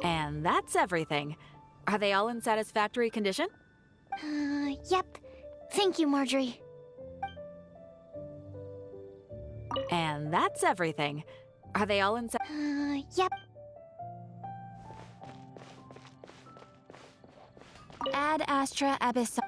And that's everything. Are they all in satisfactory condition? Yep. Thank you, Marjorie. And that's everything. Are they all in Yep. Ad Astra Abyss.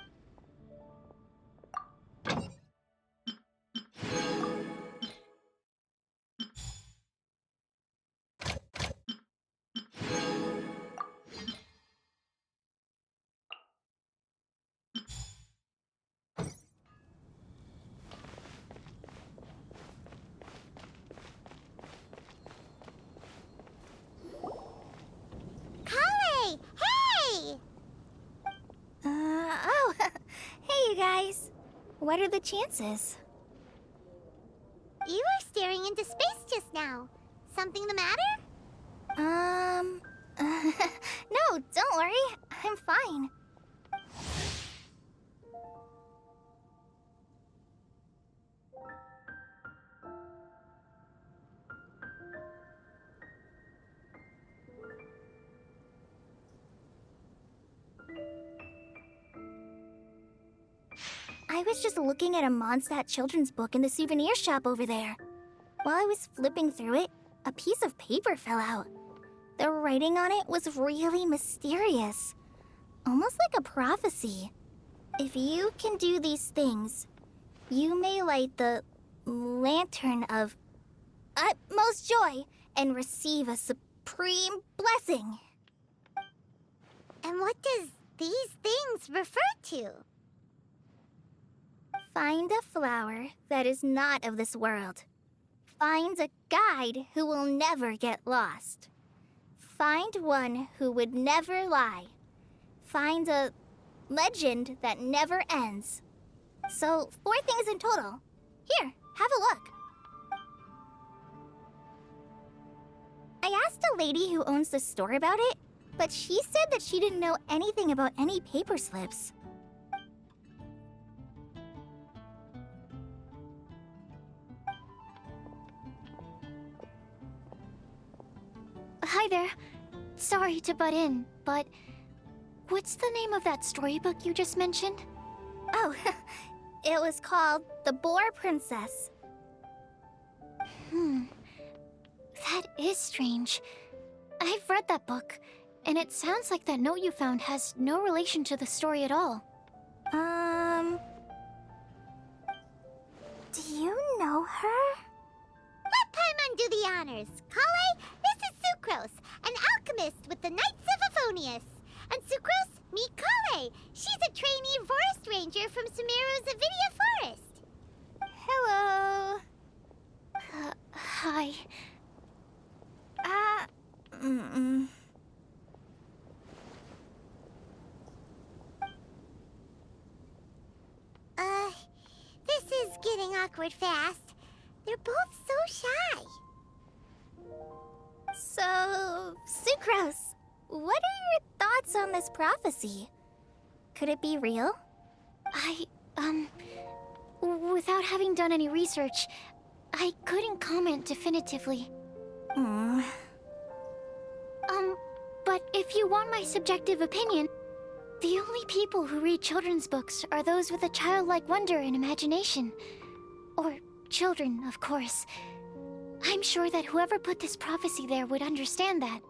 Kale! Hey! Oh, hey you guys. What are the chances? You were staring into space just now. Something the matter? No, don't worry. I'm fine. I was just looking at a Mondstadt children's book in the souvenir shop over there. While I was flipping through it, a piece of paper fell out. The writing on it was really mysterious, almost like a prophecy. If you can do these things, you may light the lantern of utmost joy and receive a supreme blessing. And what does these things refer to? Find a flower that is not of this world. Find a guide who will never get lost. Find one who would never lie. Find a legend that never ends. So, 4 things in total. Here, have a look. I asked a lady who owns the store about it, but she said that she didn't know anything about any paper slips. Hi there. Sorry to butt in, but what's the name of that storybook you just mentioned? Oh, it was called The Boar Princess. That is strange. I've read that book, and it sounds like that note you found has no relation to the story at all. Do you know her? Let Paimon do the honors. Kale, this is Sucrose, an alchemist with the Knights of Aphonius. And Sucrose, meet Kale. She's a trainee forest ranger from Sumeru's Avidia Forest. Hello. Hi. This is getting awkward fast. They're both so shy. So, Sucrose, what are your thoughts on this prophecy? Could it be real? Without having done any research, I couldn't comment definitively. But if you want my subjective opinion, the only people who read children's books are those with a childlike wonder and imagination. Or children, of course. I'm sure that whoever put this prophecy there would understand that.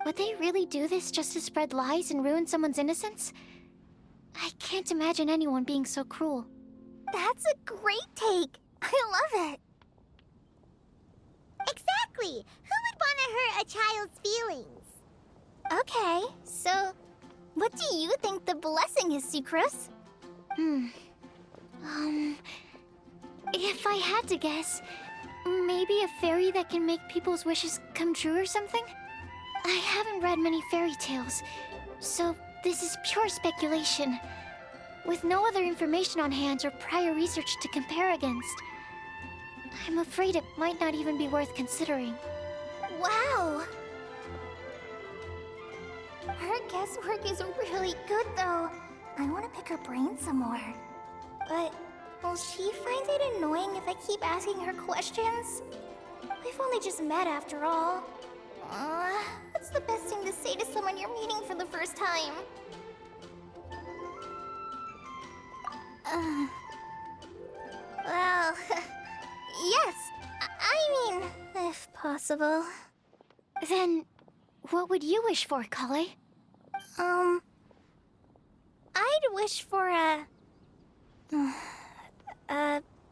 Would they really do this just to spread lies and ruin someone's innocence? I can't imagine anyone being so cruel. That's a great take. I love it. Exactly. Who would want to hurt a child's feelings? Okay, so what do you think the blessing is, Sucrose? If I had to guess, maybe a fairy that can make people's wishes come true or something? I haven't read many fairy tales, so this is pure speculation. With no other information on hand or prior research to compare against, I'm afraid it might not even be worth considering. Wow! Her guesswork is really good, though. I want to pick her brain some more. But will she find it annoying if I keep asking her questions? We've only just met after all. What's the best thing to say first time. Well, yes. I mean, if possible. Then, what would you wish for, Kale? I'd wish for a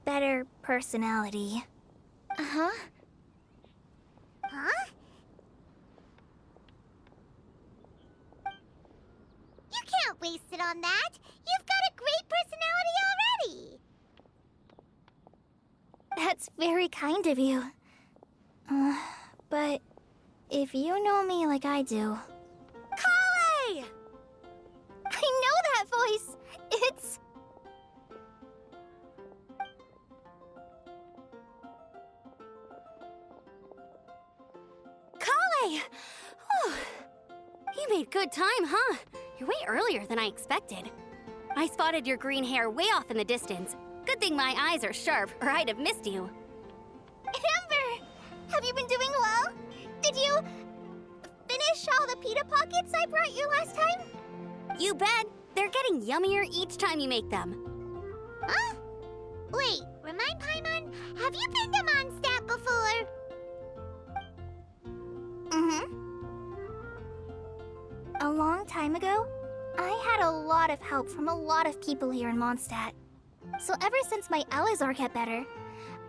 better personality. Uh-huh. Huh? You can't waste it on that. You've got a great personality already. That's very kind of you. But if you know me like I do... Kale! I know that voice! It's... Kale! Whew. You made good time, huh? You're way earlier than I expected. I spotted your green hair way off in the distance. Good thing my eyes are sharp, or I'd have missed you. Amber! Have you been doing well? Did you... finish all the pita pockets I brought you last time? You bet! They're getting yummier each time you make them. Huh? Wait, remind Paimon, have you been to Mondstadt before? Mm-hmm. A long time ago, I had a lot of help from a lot of people here in Mondstadt. So ever since my Alizar got better,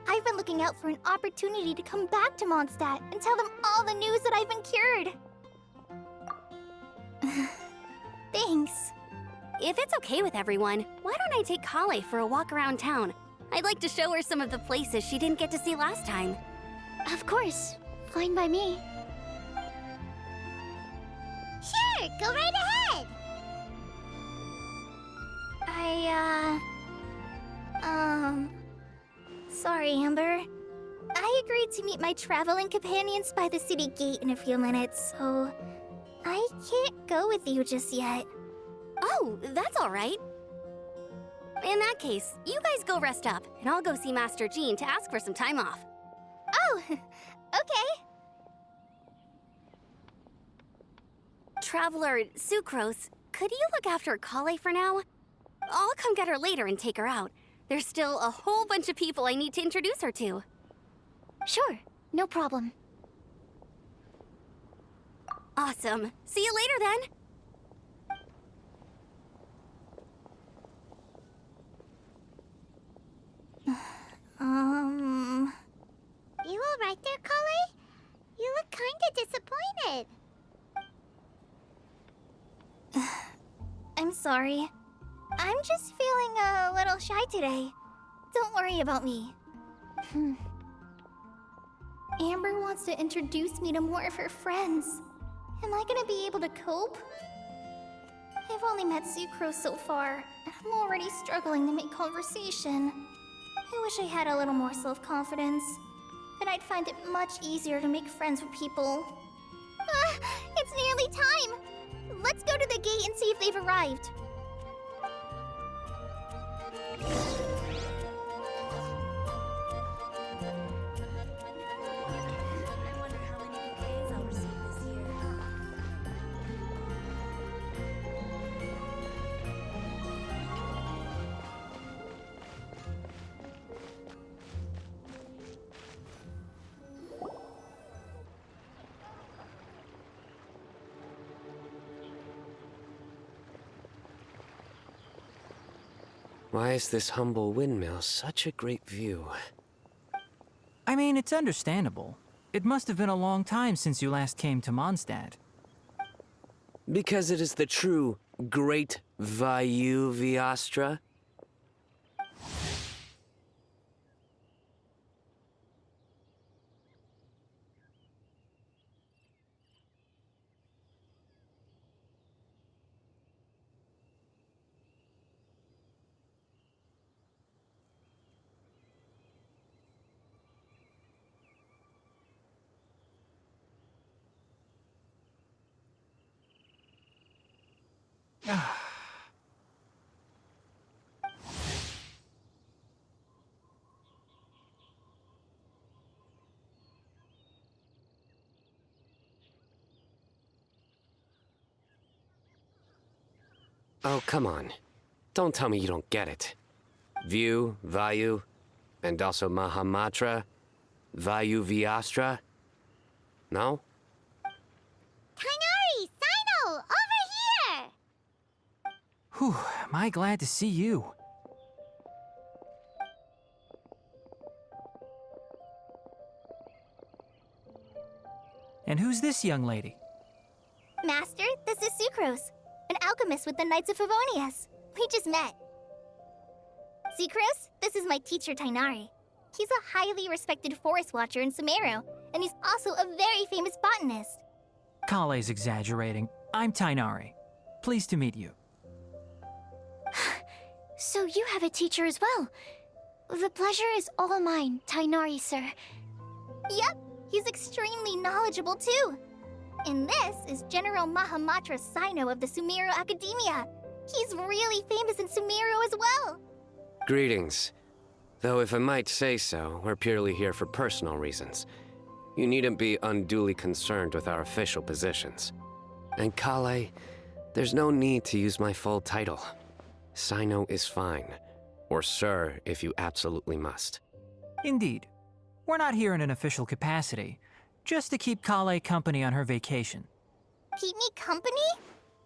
I've been looking out for an opportunity to come back to Mondstadt and tell them all the news that I've been cured. Thanks. If it's okay with everyone, why don't I take Kale for a walk around town? I'd like to show her some of the places she didn't get to see last time. Of course. Fine by me. Sure, go right ahead. Sorry, Amber. I agreed to meet my traveling companions by the city gate in a few minutes, so I can't go with you just yet. Oh, that's all right. In that case, you guys go rest up, and I'll go see Master Jean to ask for some time off. Oh, okay. Traveler Sucrose, could you look after Kale for now? I'll come get her later and take her out. There's still a whole bunch of people I need to introduce her to. Sure, no problem. Awesome. See you later then. You all right there, Kale? You look kinda disappointed. I'm sorry. I'm just feeling a little shy today. Don't worry about me. Amber wants to introduce me to more of her friends. Am I gonna be able to cope? I've only met Sucrose so far, and I'm already struggling to make conversation. I wish I had a little more self-confidence. Then I'd find it much easier to make friends with people. It's nearly time! Let's go to the gate and see if they've arrived. I wonder how many bouquets I'll receive this year. Why is this humble windmill such a great view? I mean, it's understandable. It must have been a long time since you last came to Mondstadt. Because it is the true Great Vayu Viastra? Oh, come on. Don't tell me you don't get it. View, Vayu, and also Mahamatra, Vayu Vyastra? No? Kainari, Sino, over here! Whew, am I glad to see you. And who's this young lady? Master, this is Sucrose, an alchemist with the Knights of Favonius. We just met. Sucrose, this is my teacher Tainari. He's a highly respected forest watcher in Sumeru, and he's also a very famous botanist. Kale's exaggerating. I'm Tainari. Pleased to meet you. So you have a teacher as well. The pleasure is all mine, Tainari, sir. Yep, he's extremely knowledgeable too. And this is General Mahamatra Sino of the Sumeru Academia. He's really famous in Sumeru as well. Greetings. Though if I might say so, we're purely here for personal reasons. You needn't be unduly concerned with our official positions. And Kale, there's no need to use my full title. Sino is fine. Or sir, if you absolutely must. Indeed. We're not here in an official capacity, just to keep Kale company on her vacation. Keep me company?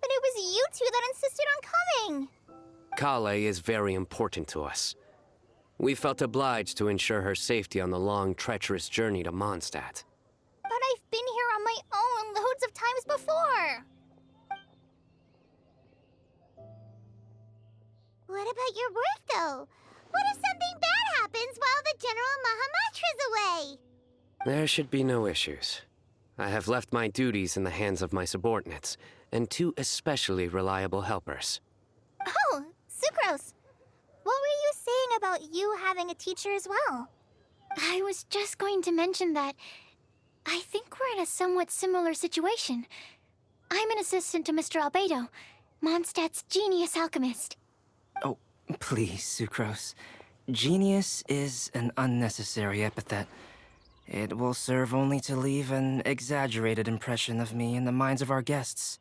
But it was you two that insisted on coming. Kale is very important to us. We felt obliged to ensure her safety on the long, treacherous journey to Mondstadt. But I've been here on my own loads of times before. What about your work, though? What if something bad happens while the General Mahamatra's away? There should be no issues. I have left my duties in the hands of my subordinates, and two especially reliable helpers. Oh, Sucrose. What were you saying about you having a teacher as well? I was just going to mention that I think we're in a somewhat similar situation. I'm an assistant to Mr. Albedo, Mondstadt's genius alchemist. Oh, please, Sucrose. Genius is an unnecessary epithet. It will serve only to leave an exaggerated impression of me in the minds of our guests.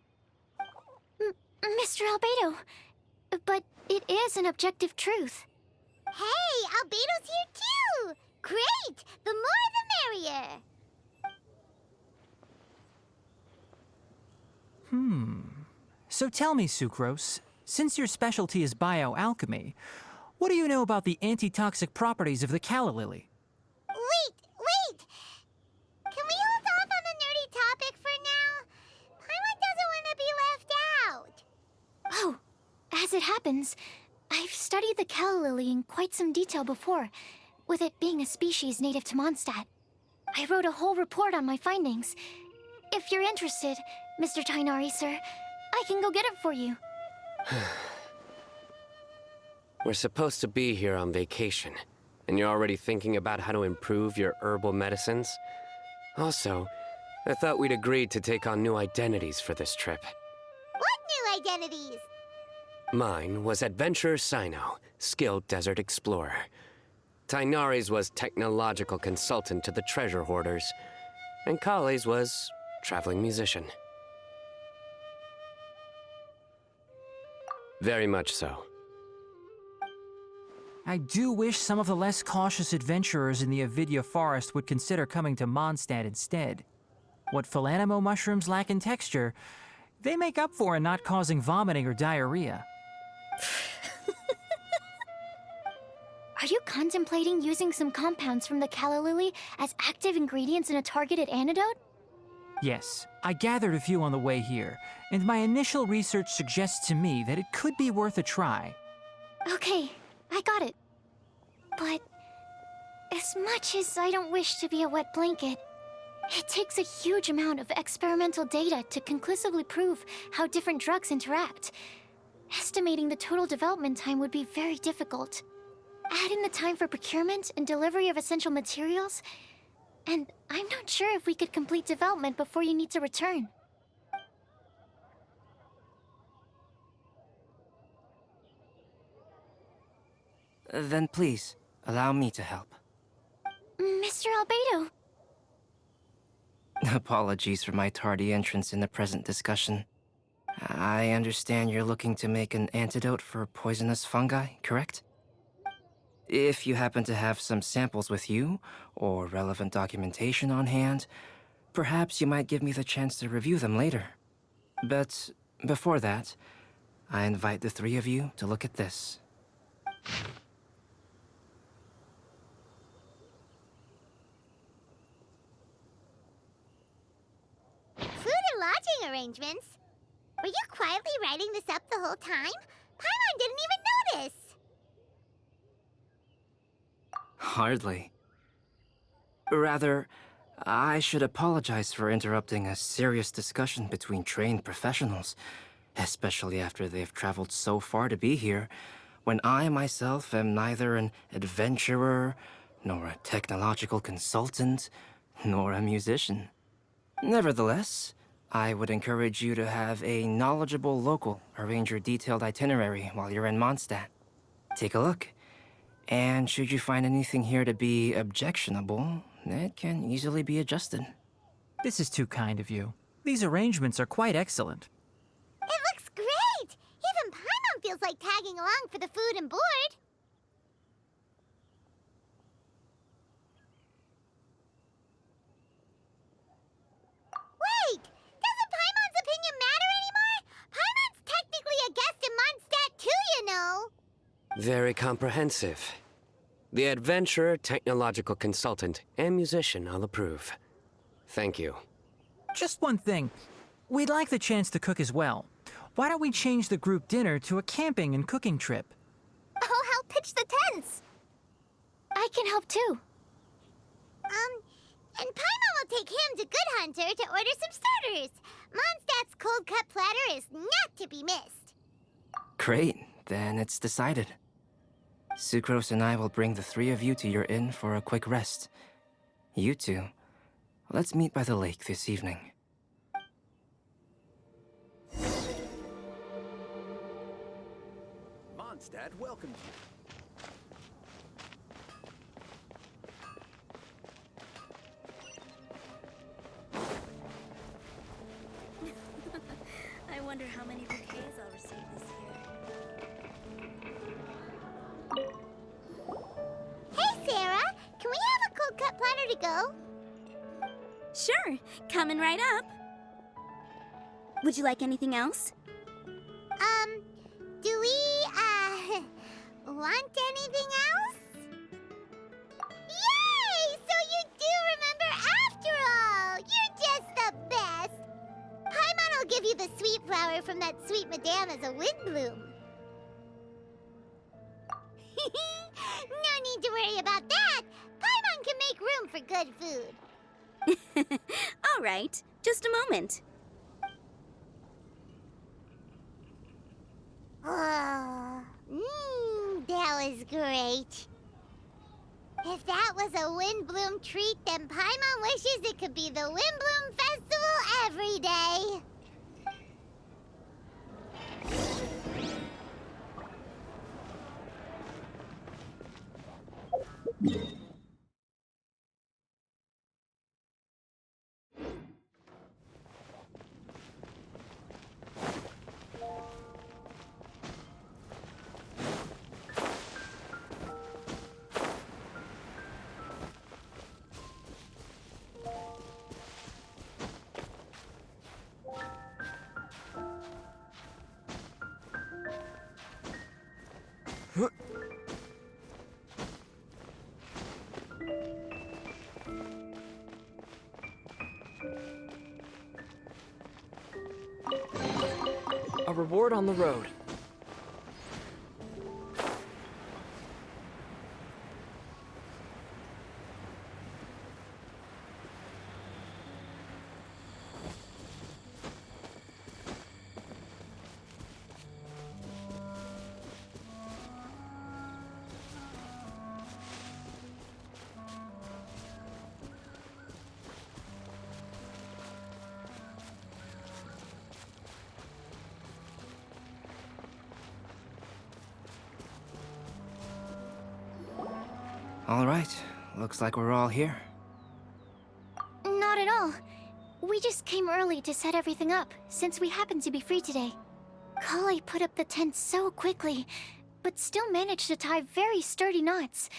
Mr. Albedo, but it is an objective truth. Hey, Albedo's here too! Great! The more the merrier! So tell me, Sucrose, since your specialty is bioalchemy, what do you know about the antitoxic properties of the calla lily? Wait! Can we hold off on the nerdy topic for now? Paimon doesn't want to be left out. Oh, as it happens, I've studied the calla lily in quite some detail before, with it being a species native to Mondstadt. I wrote a whole report on my findings. If you're interested, Mr. Tainari, sir, I can go get it for you. We're supposed to be here on vacation, and you're already thinking about how to improve your herbal medicines? Also, I thought we'd agreed to take on new identities for this trip. What new identities? Mine was Adventurer Sino, skilled desert explorer. Tainari's was technological consultant to the treasure hoarders, and Kale's was traveling musician. Very much so. I do wish some of the less cautious adventurers in the Avidya forest would consider coming to Mondstadt instead. What Philanimo mushrooms lack in texture, they make up for in not causing vomiting or diarrhea. Are you contemplating using some compounds from the calla lily as active ingredients in a targeted antidote? Yes, I gathered a few on the way here, and my initial research suggests to me that it could be worth a try. Okay, I got it. But as much as I don't wish to be a wet blanket, it takes a huge amount of experimental data to conclusively prove how different drugs interact. Estimating the total development time would be very difficult. Add in the time for procurement and delivery of essential materials, and I'm not sure if we could complete development before you need to return. Then please, allow me to help. Mr. Albedo. Apologies for my tardy entrance in the present discussion. I understand you're looking to make an antidote for poisonous fungi, correct? If you happen to have some samples with you, or relevant documentation on hand, perhaps you might give me the chance to review them later. But before that, I invite the three of you to look at this. Food and lodging arrangements? Were you quietly writing this up the whole time? Paimon didn't even notice! Hardly. Rather, I should apologize for interrupting a serious discussion between trained professionals, especially after they've traveled so far to be here, when I myself am neither an adventurer, nor a technological consultant, nor a musician. Nevertheless, I would encourage you to have a knowledgeable local arrange your detailed itinerary while you're in Mondstadt. Take a look, and should you find anything here to be objectionable, it can easily be adjusted. This is too kind of you. These arrangements are quite excellent. It looks great! Even Paimon feels like tagging along for the food and board. Wait! Doesn't Paimon's opinion matter anymore? Paimon's technically a guest in Mondstadt too, you know! Very comprehensive. The adventurer, technological consultant, and musician I'll approve. Thank you. Just one thing. We'd like the chance to cook as well. Why don't we change the group dinner to a camping and cooking trip? I'll help pitch the tents. I can help too. And Paimon will take him to Good Hunter to order some starters. Mondstadt's cold cut platter is not to be missed. Great, then it's decided. Sucrose and I will bring the three of you to your inn for a quick rest. You two, let's meet by the lake this evening. Mondstadt welcomes you. I wonder how many bouquets I'll receive this year. Hey, Sarah! Can we have a cold cut platter to go? Sure, coming right up. Would you like anything else? Do we, want anything else? Yay! So you do remember after all! You're just the best! Paimon will give you the sweet flower from that sweet madame as a wind bloom. No need to worry about that! Paimon can make room for good food. All right, just a moment. That was great. If that was a Windbloom treat, then Paimon wishes it could be the Windbloom Festival every day. A reward on the road. All right, looks like we're all here. Not at all. We just came early to set everything up, since we happen to be free today. Kale put up the tent so quickly, but still managed to tie very sturdy knots.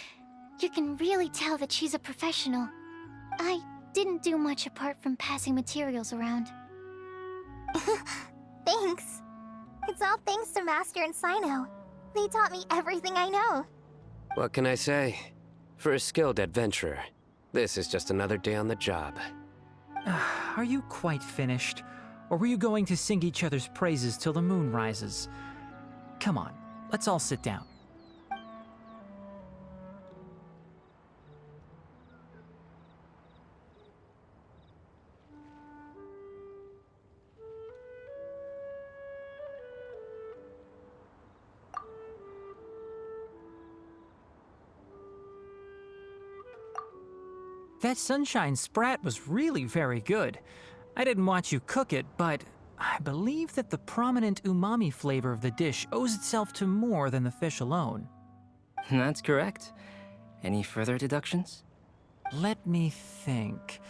You can really tell that she's a professional. I didn't do much apart from passing materials around. Thanks. It's all thanks to Master and Sino. They taught me everything I know. What can I say? For a skilled adventurer, this is just another day on the job. Are you quite finished? Or were you going to sing each other's praises till the moon rises? Come on, let's all sit down. That sunshine sprat was really very good. I didn't watch you cook it, but I believe that the prominent umami flavor of the dish owes itself to more than the fish alone. That's correct. Any further deductions? Let me think.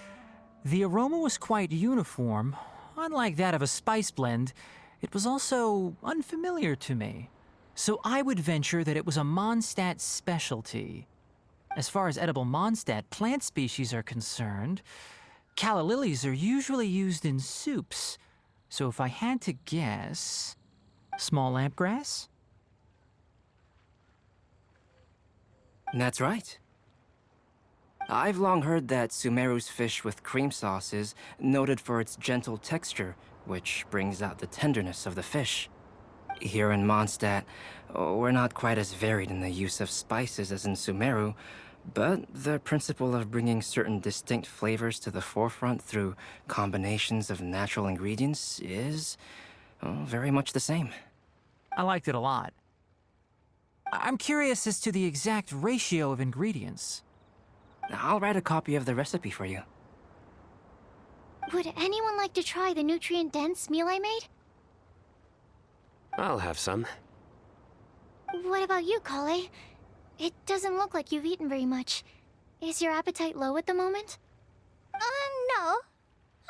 The aroma was quite uniform. Unlike that of a spice blend, it was also unfamiliar to me. So I would venture that it was a Mondstadt specialty. As far as edible Mondstadt plant species are concerned, calla lilies are usually used in soups. So if I had to guess, small lampgrass? That's right. I've long heard that Sumeru's fish with cream sauce is noted for its gentle texture, which brings out the tenderness of the fish. Here in Mondstadt, we're not quite as varied in the use of spices as in Sumeru, but the principle of bringing certain distinct flavors to the forefront through combinations of natural ingredients is very much the same. I liked it a lot. I'm curious as to the exact ratio of ingredients. I'll write a copy of the recipe for you. Would anyone like to try the nutrient-dense meal I made? I'll have some. What about you, Kale? It doesn't look like you've eaten very much. Is your appetite low at the moment? No.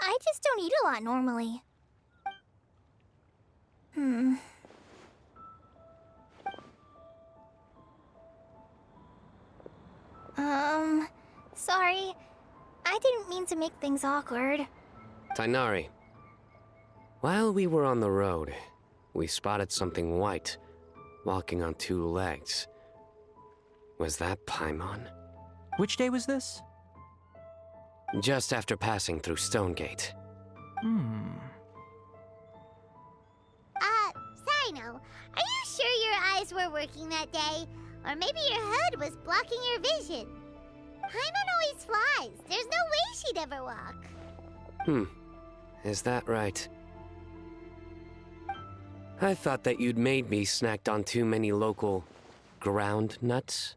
I just don't eat a lot normally. Sorry. I didn't mean to make things awkward. Tainari, while we were on the road, we spotted something white, walking on two legs. Was that Paimon? Which day was this? Just after passing through Stonegate. Sino, are you sure your eyes were working that day? Or maybe your hood was blocking your vision? Paimon always flies. There's no way she'd ever walk. Is that right? I thought that you'd made me snacked on too many local ground nuts.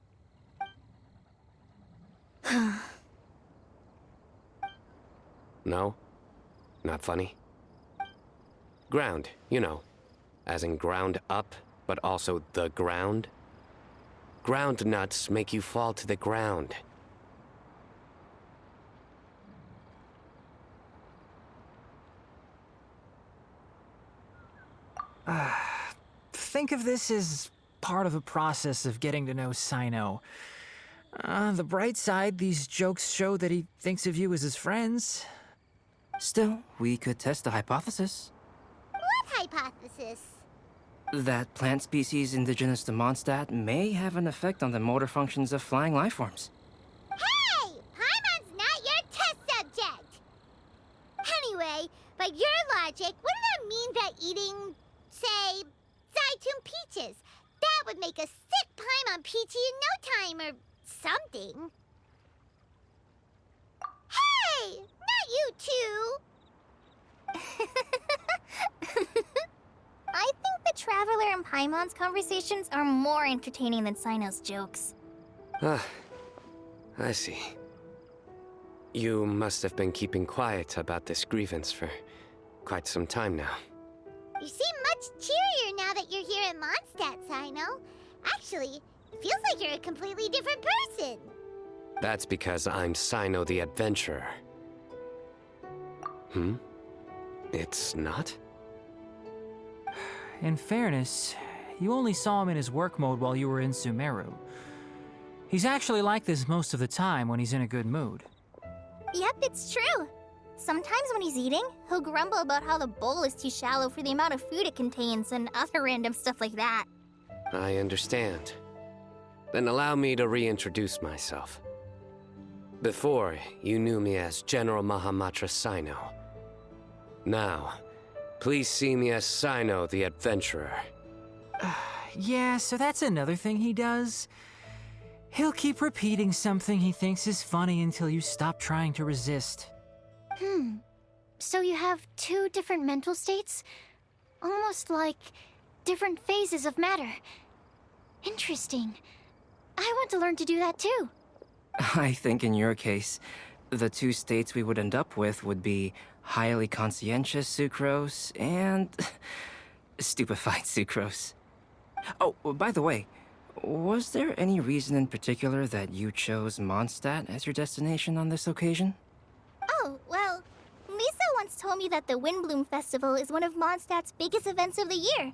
No? Not funny? Ground, you know. As in ground up, but also the ground. Ground nuts make you fall to the ground. Think of this as part of the process of getting to know Sino. The bright side, these jokes show that he thinks of you as his friends. Still, we could test the hypothesis. What hypothesis? That plant species indigenous to Mondstadt may have an effect on the motor functions of flying lifeforms. Hey! Paimon's not your test subject! Anyway, by your logic, wouldn't that mean that eating, say, Zaitun peaches, that would make a sick Paimon peachy in no time or something? Hey! Not you two! I think the Traveler and Paimon's conversations are more entertaining than Sino's jokes. I see. You must have been keeping quiet about this grievance for quite some time now. You seem much cheerier now that you're here in Mondstadt, Sino. Actually, it feels like you're a completely different person. That's because I'm Sino the Adventurer. It's not? In fairness, you only saw him in his work mode while you were in Sumeru. He's actually like this most of the time when he's in a good mood. Yep, it's true. Sometimes when he's eating, he'll grumble about how the bowl is too shallow for the amount of food it contains and other random stuff like that. I understand. Then allow me to reintroduce myself. Before, you knew me as General Mahamatra Sino. Now, please see me as Sino the Adventurer. Yeah, so that's another thing he does. He'll keep repeating something he thinks is funny until you stop trying to resist. So you have two different mental states? Almost like different phases of matter. Interesting. I want to learn to do that too. I think in your case, the two states we would end up with would be highly conscientious sucrose and stupefied sucrose. Oh, by the way, was there any reason in particular that you chose Mondstadt as your destination on this occasion? Oh, well, Lisa once told me that the Windbloom Festival is one of Mondstadt's biggest events of the year.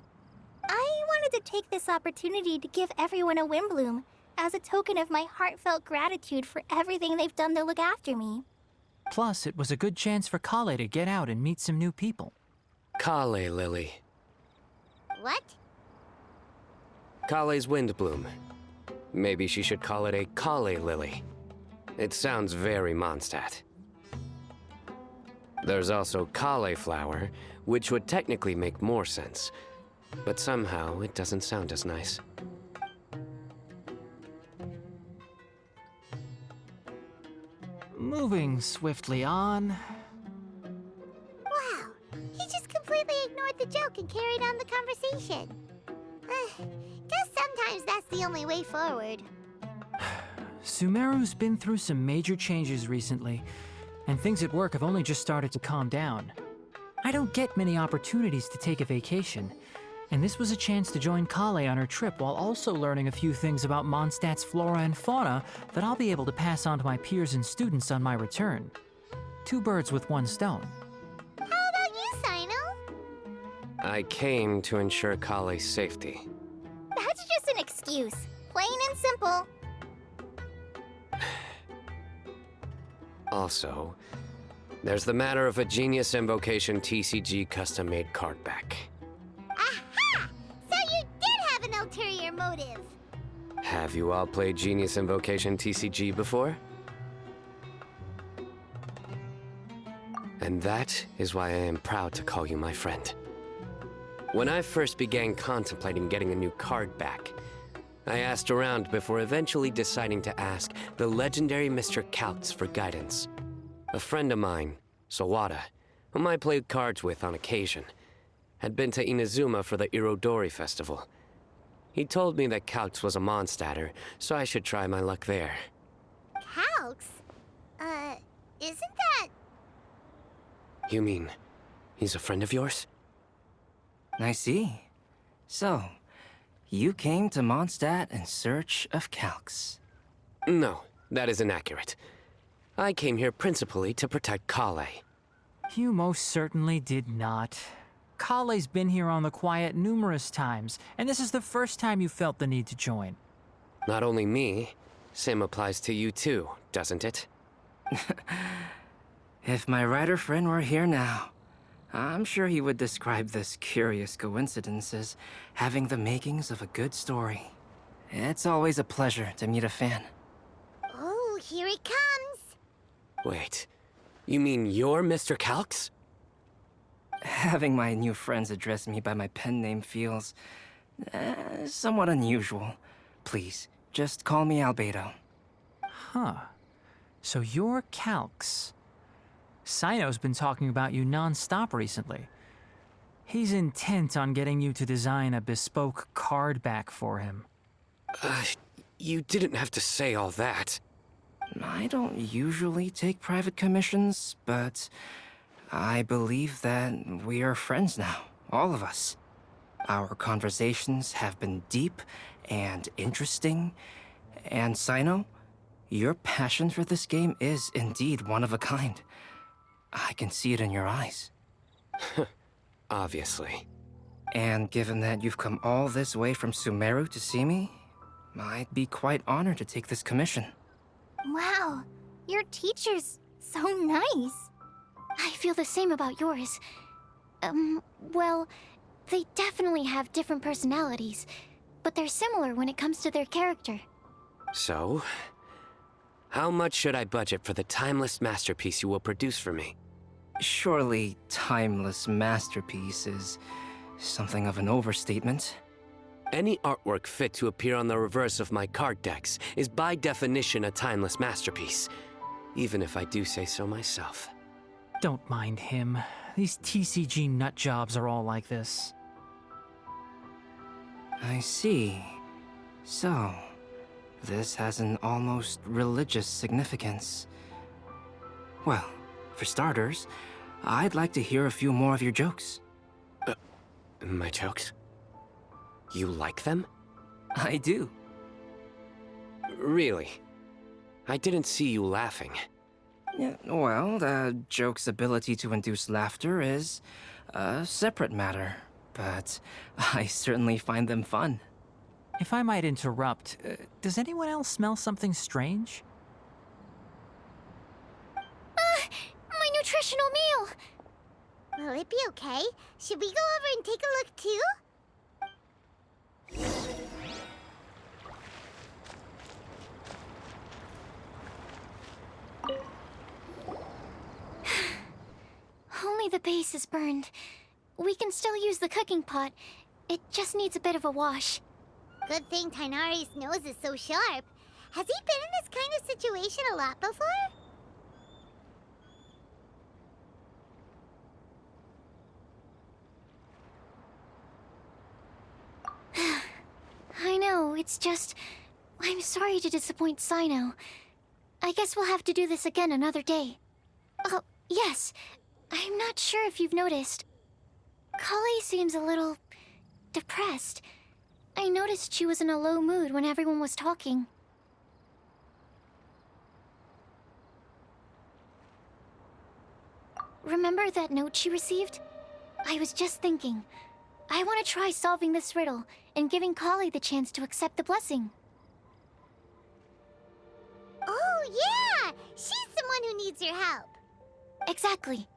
I wanted to take this opportunity to give everyone a Windbloom as a token of my heartfelt gratitude for everything they've done to look after me. Plus, it was a good chance for Kale to get out and meet some new people. Kale Lily. What? Kale's Windbloom. Maybe she should call it a Kale Lily. It sounds very Mondstadt. There's also cauliflower, which would technically make more sense, but somehow it doesn't sound as nice. Moving swiftly on. Wow, he just completely ignored the joke and carried on the conversation. Guess sometimes that's the only way forward. Sumeru's been through some major changes recently, and things at work have only just started to calm down. I don't get many opportunities to take a vacation, and this was a chance to join Kale on her trip while also learning a few things about Mondstadt's flora and fauna that I'll be able to pass on to my peers and students on my return. Two birds with one stone. How about you, Sino? I came to ensure Kale's safety. That's just an excuse. Plain and simple. Also, there's the matter of a Genius Invocation TCG custom-made card back. Aha! So you did have an ulterior motive. Have you all played Genius Invocation TCG before? And that is why I am proud to call you my friend. When I first began contemplating getting a new card back, I asked around before eventually deciding to ask the legendary Mr. Kautz for guidance. A friend of mine, Sawada, whom I played cards with on occasion, had been to Inazuma for the Irodori festival. He told me that Kautz was a Mondstadter, so I should try my luck there. Calx? Isn't that... You mean, he's a friend of yours? I see. So, you came to Mondstadt in search of Calx. No, that is inaccurate. I came here principally to protect Kale. You most certainly did not. Kale's been here on the quiet numerous times, and this is the first time you felt the need to join. Not only me, same applies to you too, doesn't it? If my writer friend were here now, I'm sure he would describe this curious coincidence as having the makings of a good story. It's always a pleasure to meet a fan. Oh, here he comes. Wait, you mean you're Mr. Calx? Having my new friends address me by my pen name feels somewhat unusual. Please, just call me Albedo. Huh. So you're Calx. Sino's been talking about you non-stop recently. He's intent on getting you to design a bespoke card back for him. You didn't have to say all that. I don't usually take private commissions, but I believe that we are friends now, all of us. Our conversations have been deep and interesting, and Sino, your passion for this game is indeed one of a kind. I can see it in your eyes. Obviously. And given that you've come all this way from Sumeru to see me, I'd be quite honored to take this commission. Wow, your teacher's so nice. I feel the same about yours. Well, they definitely have different personalities, but they're similar when it comes to their character. So, how much should I budget for the timeless masterpiece you will produce for me? Surely, timeless masterpiece is something of an overstatement. Any artwork fit to appear on the reverse of my card decks is by definition a timeless masterpiece, even if I do say so myself. Don't mind him. These TCG nut jobs are all like this. I see. So, this has an almost religious significance. Well, for starters, I'd like to hear a few more of your jokes. My jokes? You like them? I do. Really? I didn't see you laughing. Yeah, well, the joke's ability to induce laughter is a separate matter, but I certainly find them fun. If I might interrupt, does anyone else smell something strange? My nutritional meal! Will it be okay? Should we go over and take a look too? Only the base is burned. We can still use the cooking pot. It just needs a bit of a wash. Good thing Tainari's nose is so sharp. Has he been in this kind of situation a lot before? I know, it's just... I'm sorry to disappoint Sino. I guess we'll have to do this again another day. Oh, yes. I'm not sure if you've noticed. Kale seems a little... depressed. I noticed she was in a low mood when everyone was talking. Remember that note she received? I was just thinking. I want to try solving this riddle and giving Kale the chance to accept the blessing. Oh, yeah! She's someone who needs your help. Exactly.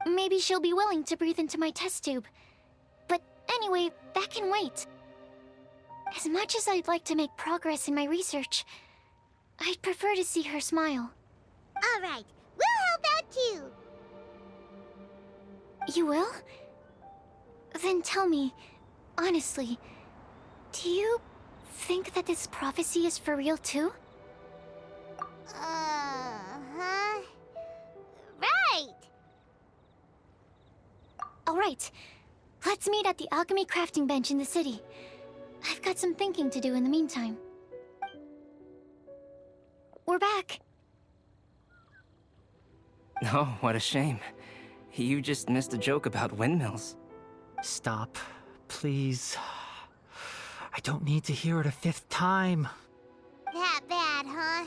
Maybe she'll be willing to breathe into my test tube. But anyway, that can wait. As much as I'd like to make progress in my research, I'd prefer to see her smile. All right, we'll help out too. You will? Then tell me, honestly, do you think that this prophecy is for real too? Uh-huh. Right. All right. Let's meet at the alchemy crafting bench in the city. I've got some thinking to do in the meantime. We're back. Oh, what a shame. You just missed a joke about windmills. Stop, please. I don't need to hear it a fifth time. That bad, huh?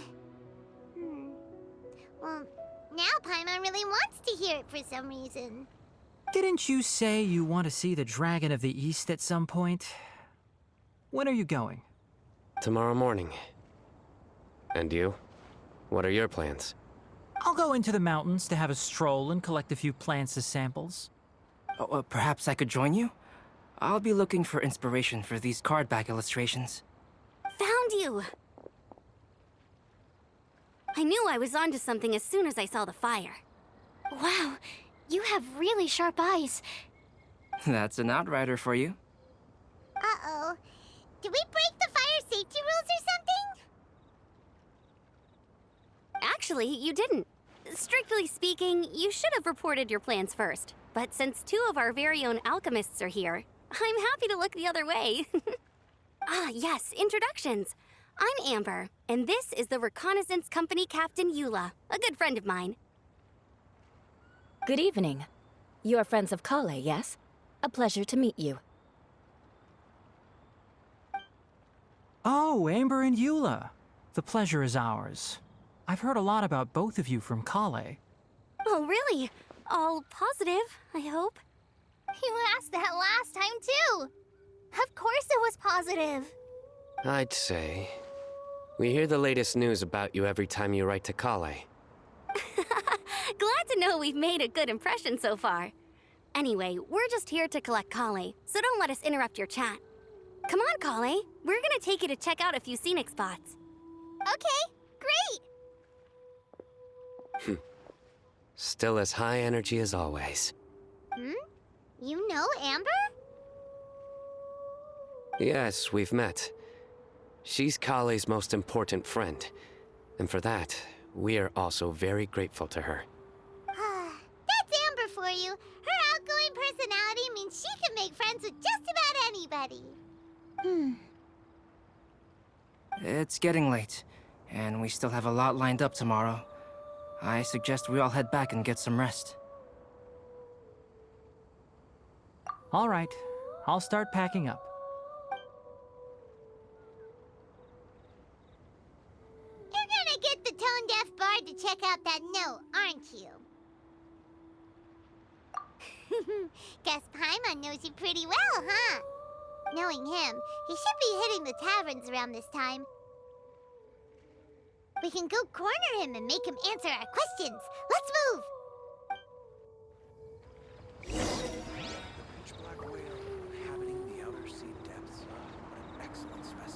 Well, now Paimon really wants to hear it for some reason. Didn't you say you want to see the Dragon of the East at some point? When are you going? Tomorrow morning. And you? What are your plans? I'll go into the mountains to have a stroll and collect a few plants as samples. Oh, perhaps I could join you? I'll be looking for inspiration for these card back illustrations. Found you! I knew I was onto something as soon as I saw the fire. Wow, you have really sharp eyes. That's an outrider for you. Uh-oh. Did we break the fire safety rules or something? Actually, you didn't. Strictly speaking, you should have reported your plans first. But since two of our very own alchemists are here, I'm happy to look the other way. Ah, yes, introductions. I'm Amber, and this is the Reconnaissance Company Captain Eula, a good friend of mine. Good evening. You are friends of Kale, yes? A pleasure to meet you. Oh, Amber and Eula. The pleasure is ours. I've heard a lot about both of you from Kale. Oh, really? All positive, I hope. You asked that last time, too. Of course it was positive. I'd say. We hear the latest news about you every time you write to Kale. Glad to know we've made a good impression so far. Anyway, we're just here to collect Kale, so don't let us interrupt your chat. Come on, Kale. We're gonna take you to check out a few scenic spots. Okay, great. Still as high energy as always. You know Amber? Yes, we've met. She's Kale's most important friend. And for that, we are also very grateful to her. That's Amber for you. Her outgoing personality means she can make friends with just about anybody. It's getting late, and we still have a lot lined up tomorrow. I suggest we all head back and get some rest. All right, I'll start packing up. You're gonna get the tone-deaf bard to check out that note, aren't you? Guess Paimon knows you pretty well, huh? Knowing him, he should be hitting the taverns around this time. We can go corner him and make him answer our questions,